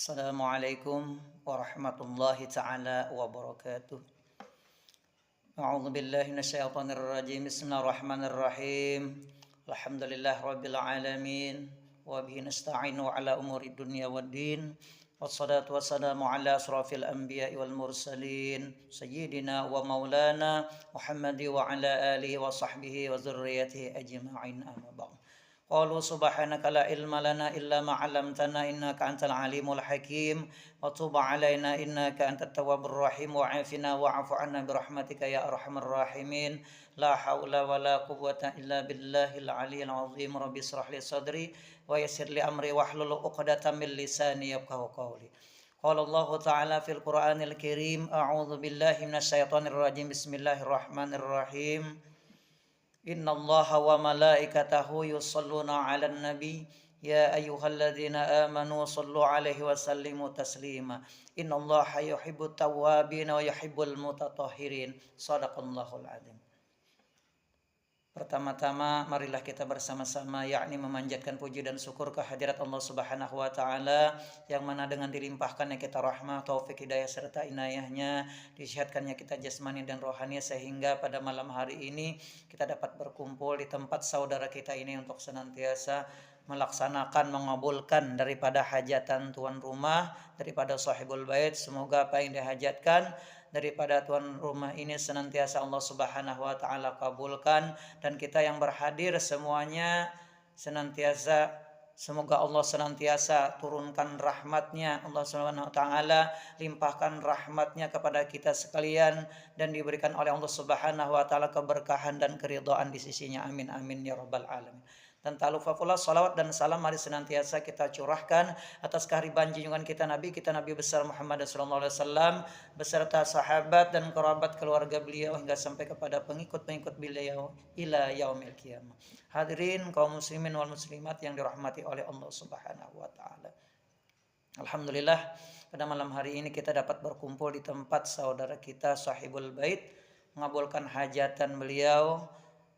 Assalamualaikum warahmatullahi taala wabarakatuh. A'udzu billahi minasyaitonir rajim. Bismillahirrahmanirrahim. Alhamdulillah rabbil alamin wa bihi nasta'inu ala umuri dunya waddin. Wassalatu wassalamu ala asrafil anbiya'i wal mursalin sayyidina wa maulana Muhammadi wa ala alihi wa sahbihi wa dzurriyyatihi ajma'in amma ba'd. Qalu subhanaka la ilma lana illa ma 'allamtana innaka antal alimul hakim wa tub 'alaina innaka antat tawwabur rahim wa 'afina wa'fu 'anna bi rahmatika ya arhamar rahimin la haula wa la quwwata illa billahil aliyyil 'azim rabbi ishrah li sadri wa yassir li amri wahlul 'uqdatam min lisani yafqahu qawli. Qala Allah ta'ala fil Qur'anil Karim a'udzu billahi minasyaitonir rajim bismillahirrahmanirrahim. Innallaha wa malaikatahu yusholluna 'alan nabi ya ayyuhalladzina amanu shallu 'alaihi wa sallimu taslima. Innallaha yuhibbut tawwabin wa yuhibbul mutatahhirin. Shadaqallahul adzim. Pertama-tama marilah kita bersama-sama yakni memanjatkan puji dan syukur kehadirat Allah Subhanahu wa taala yang mana dengan dilimpahkannya kita rahmah, taufik, hidayah serta inayahnya, disehatkannya kita jasmani dan rohani sehingga pada malam hari ini kita dapat berkumpul di tempat saudara kita ini untuk senantiasa melaksanakan, mengabulkan daripada hajatan tuan rumah, daripada sahibul bait. Semoga apa yang dihajatkan daripada tuan rumah ini senantiasa Allah Subhanahu wa taala kabulkan, dan kita yang berhadir semuanya senantiasa semoga Allah senantiasa turunkan rahmatnya, Allah Subhanahu wa taala limpahkan rahmatnya kepada kita sekalian dan diberikan oleh Allah Subhanahu wa taala keberkahan dan keridhaan di sisinya. Amin amin ya rabbal alamin. Dan tak lupa pula salawat dan salam mari senantiasa kita curahkan atas kehariban junjungan kita Nabi besar Muhammad sallallahu alaihi wasallam beserta sahabat dan kerabat keluarga beliau hingga sampai kepada pengikut-pengikut beliau ila yaumil qiyamah. Hadirin kaum muslimin wal muslimat yang dirahmati oleh Allah Subhanahu wa taala. Alhamdulillah pada malam hari ini kita dapat berkumpul di tempat saudara kita sahibul bait mengabulkan hajatan beliau.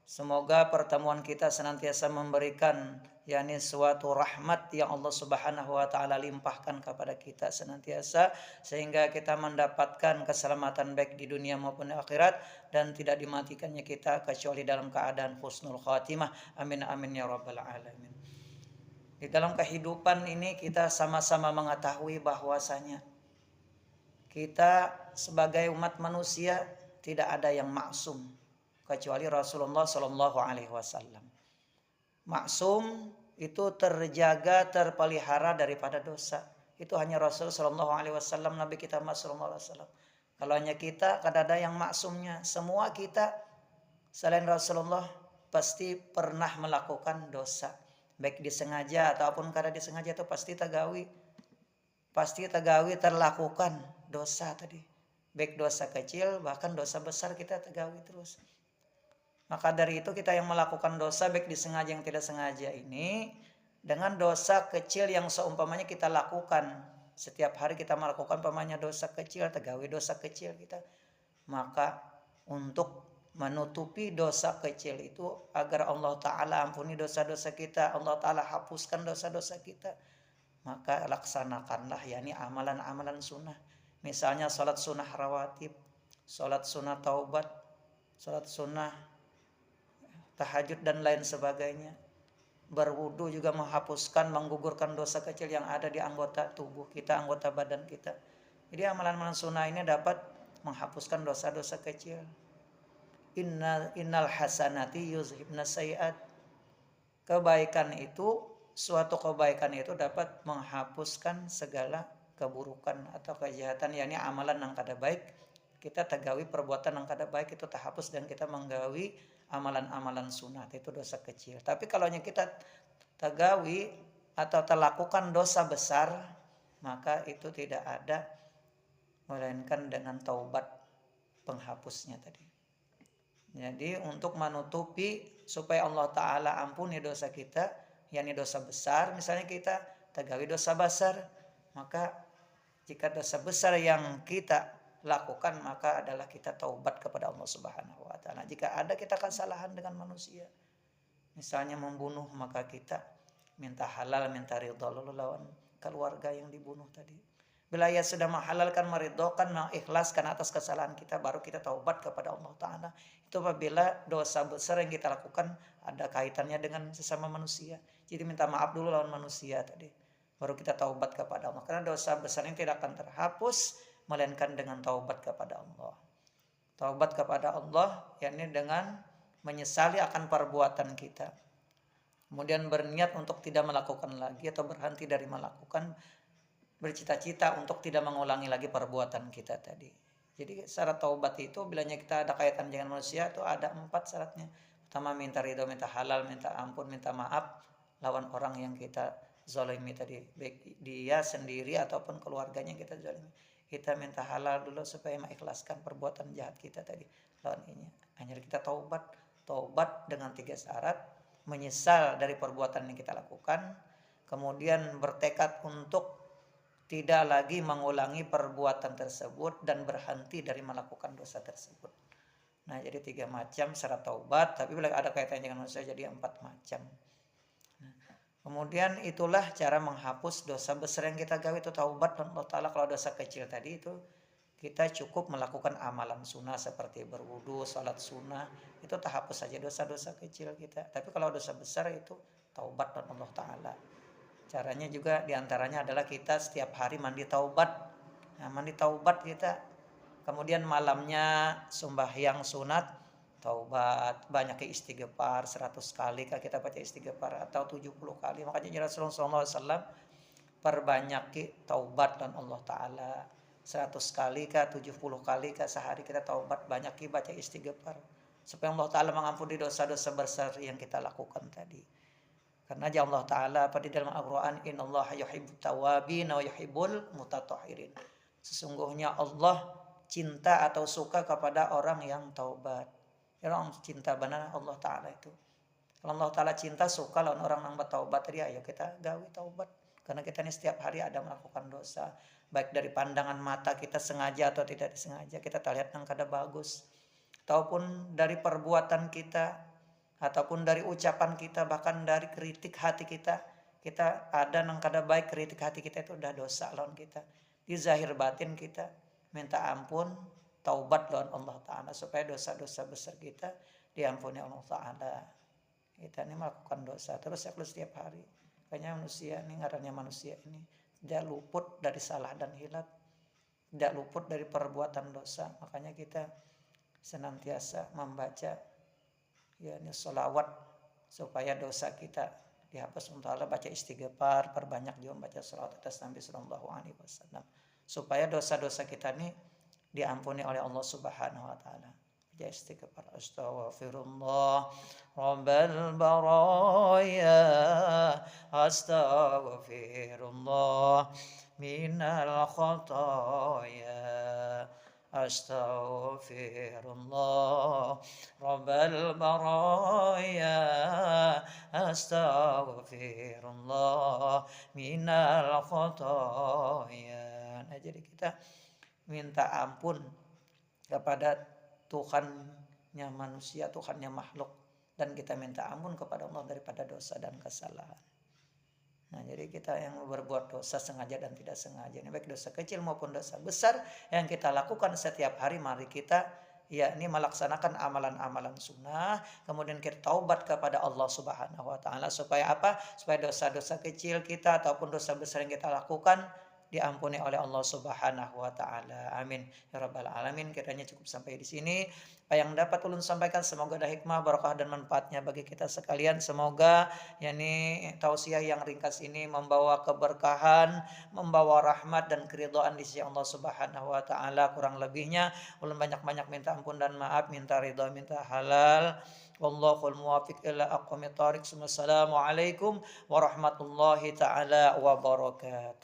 Semoga pertemuan kita senantiasa memberikan yakni suatu rahmat yang Allah Subhanahu wa taala limpahkan kepada kita senantiasa sehingga kita mendapatkan keselamatan baik di dunia maupun di akhirat dan tidak dimatikannya kita kecuali dalam keadaan husnul khatimah. Amin amin ya rabbal alamin. Di dalam kehidupan ini kita sama-sama mengetahui bahwasanya kita sebagai umat manusia tidak ada yang maksum kecuali Rasulullah Shallallahu Alaihi Wasallam. Maksum itu terjaga, terpelihara daripada dosa. Itu hanya Rasul Shallallahu Alaihi Wasallam, Nabi kita Muhammad Shallallahu Alaihi Wasallam. Kalau hanya kita, kada ada yang maksumnya. Semua kita selain Rasulullah pasti pernah melakukan dosa, baik disengaja ataupun kada disengaja itu pasti tagawi terlakukan dosa tadi. Baik dosa kecil bahkan dosa besar kita tagawi terus. Maka dari itu kita yang melakukan dosa baik disengaja yang tidak sengaja ini dengan dosa kecil yang seumpamanya kita lakukan setiap hari kita melakukan umpamanya dosa kecil, tegawi dosa kecil kita. Maka untuk menutupi dosa kecil itu agar Allah Ta'ala ampuni dosa-dosa kita, Allah Ta'ala hapuskan dosa-dosa kita, maka laksanakanlah yakni amalan-amalan sunnah. Misalnya salat sunnah rawatib, salat sunnah taubat, salat sunnah tahajud dan lain sebagainya. Berwudu juga menghapuskan, menggugurkan dosa kecil yang ada di anggota tubuh kita, anggota badan kita. Jadi amalan-amalan sunnah ini dapat menghapuskan dosa-dosa kecil. Innal hasanati yuzhibna sayiat. Suatu kebaikan itu dapat menghapuskan segala keburukan atau kejahatan, yakni amalan yang kada baik. Kita tagawi perbuatan yang kada baik itu terhapus dan kita menggawi amalan-amalan sunat, itu dosa kecil. Tapi kalau kita tagawi atau terlakukan dosa besar, maka itu tidak ada melainkan dengan taubat penghapusnya tadi. Jadi untuk menutupi supaya Allah Ta'ala ampuni dosa kita, yakni dosa besar, misalnya kita tagawi dosa besar, maka jika dosa besar yang kita lakukan maka adalah kita taubat kepada Allah Subhanahu wa taala. Jika ada kita kesalahan dengan manusia, misalnya membunuh, maka kita minta halal, minta ridha lawan keluarga yang dibunuh tadi. Bila ia sudah menghalalkan, meridhokan, mengikhlaskan atas kesalahan kita, baru kita taubat kepada Allah Ta'ala. Itu apabila dosa besar yang kita lakukan ada kaitannya dengan sesama manusia. Jadi minta maaf dulu lawan manusia tadi, baru kita taubat kepada Allah. Karena dosa besar ini tidak akan terhapus melainkan dengan taubat kepada Allah. Taubat kepada Allah yakni dengan menyesali akan perbuatan kita, kemudian berniat untuk tidak melakukan lagi atau berhenti dari melakukan, bercita-cita untuk tidak mengulangi lagi perbuatan kita tadi. Jadi syarat taubat itu bilanya kita ada kaitan dengan manusia itu ada 4 syaratnya. Pertama, minta ridho, minta halal, minta ampun, minta maaf lawan orang yang kita zalimi tadi, baik dia sendiri ataupun keluarganya kita zalimi. Kita minta halal dulu supaya mengikhlaskan perbuatan jahat kita tadi lawan ini. Hanya kita taubat dengan 3 syarat: menyesal dari perbuatan yang kita lakukan, kemudian bertekad untuk tidak lagi mengulangi perbuatan tersebut, dan berhenti dari melakukan dosa tersebut. Nah, jadi 3 macam syarat taubat, tapi bila ada kaitannya dengan manusia jadi 4 macam. Nah, kemudian itulah cara menghapus dosa besar yang kita gawe, itu taubat dan Allah Ta'ala. Kalau dosa kecil tadi itu kita cukup melakukan amalan sunnah seperti berwudu, sholat sunnah, itu terhapus saja dosa-dosa kecil kita. Tapi kalau dosa besar itu taubat dan Allah Ta'ala. Caranya juga diantaranya adalah kita setiap hari mandi taubat. Nah, mandi taubat kita, kemudian malamnya sembahyang sunat taubat, banyak istighfar 100 kali kah kita baca istighfar atau 70 kali. Makanya Rasulullah SAW perbanyak taubat dan Allah Ta'ala. 100 kali kah, 70 kali kah sehari kita taubat, banyak baca istighfar supaya Allah Ta'ala mengampuni dosa-dosa besar yang kita lakukan tadi. Karena Allah Ta'ala pada dalam Al-Quran, innallaha yuhibbut tawabin wa yuhibbul mutatahhirin. Sesungguhnya Allah cinta atau suka kepada orang yang taubat. Orang cinta benar Allah Ta'ala itu. Kalau Allah Ta'ala cinta suka lawan orang yang bertaubat tadi, ayo kita gawi taubat. Karena kita ini setiap hari ada melakukan dosa. Baik dari pandangan mata kita sengaja atau tidak disengaja, kita terlihat yang kada bagus. Ataupun dari perbuatan kita, ataupun dari ucapan kita, bahkan dari kritik hati kita. Kita ada nang kada baik, kritik hati kita itu udah dosa lawan kita. Di zahir batin kita minta ampun, taubat lawan Allah Ta'ala supaya dosa-dosa besar kita diampuni Allah Ta'ala. Kita ini melakukan dosa terus ya setiap hari. Kayaknya manusia ini, ngarannya manusia ini tidak luput dari salah dan hilaf, tidak luput dari perbuatan dosa. Makanya kita senantiasa membaca yakni sholawat supaya dosa kita dihapus. Untuk Allah baca istighfar, perbanyak juga baca sholawat atas Nabi sallallahu alaihi wasallam supaya dosa-dosa kita ini diampuni oleh Allah Subhanahu wa taala. Baca istighfar, astaghfirullah rabbal baraya, astaghfirullah minal khataya, astaghfirullah rabbal baraya, astaghfirullah minal khataya. Nah, jadi kita minta ampun kepada Tuhannya manusia, Tuhannya makhluk, dan kita minta ampun kepada Allah daripada dosa dan kesalahan. Nah, jadi kita yang berbuat dosa sengaja dan tidak sengaja, ini baik dosa kecil maupun dosa besar yang kita lakukan setiap hari, mari kita yakni melaksanakan amalan-amalan sunnah, kemudian kita taubat kepada Allah Subhanahu wa taala supaya apa? Supaya dosa-dosa kecil kita ataupun dosa besar yang kita lakukan diampuni oleh Allah Subhanahu wa taala. Amin ya rabbal alamin. Kiranya cukup sampai di sini apa yang dapat ulun sampaikan, semoga ada hikmah, barakah dan manfaatnya bagi kita sekalian. Semoga yakni tausiah yang ringkas ini membawa keberkahan, membawa rahmat dan keridhaan di sisi Allah Subhanahu wa taala. Kurang lebihnya ulun banyak-banyak minta ampun dan maaf, minta ridha, minta halal. Wallahul muwaffiq ila aqwamit thoriq. Wassalamualaikum warahmatullahi taala wabarakatuh.